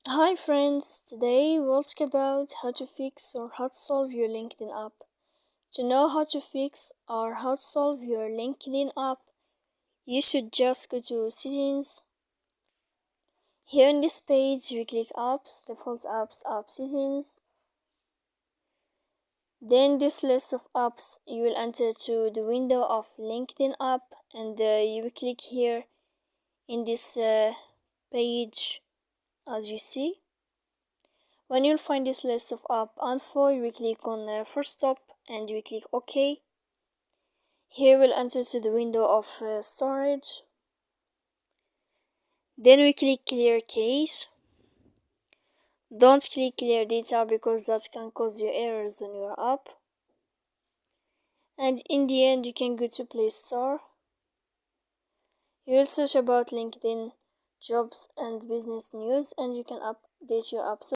Hi friends, today we'll talk about how to fix or how to solve your LinkedIn app. To know how to fix or how to solve your LinkedIn app, you should just go to settings. Here in this page, we click apps, default apps, app settings. Then this list of apps, you will enter to the window of LinkedIn app and you will click here in this page as you see. When you'll find this list of app info, you will click on first stop and you will click OK. Here we'll enter to the window of storage. Then we click clear cache. Don't click clear data because that can cause you errors on your app. And in the end, you can go to Play Store. You will search about LinkedIn jobs and business news and you can update your app.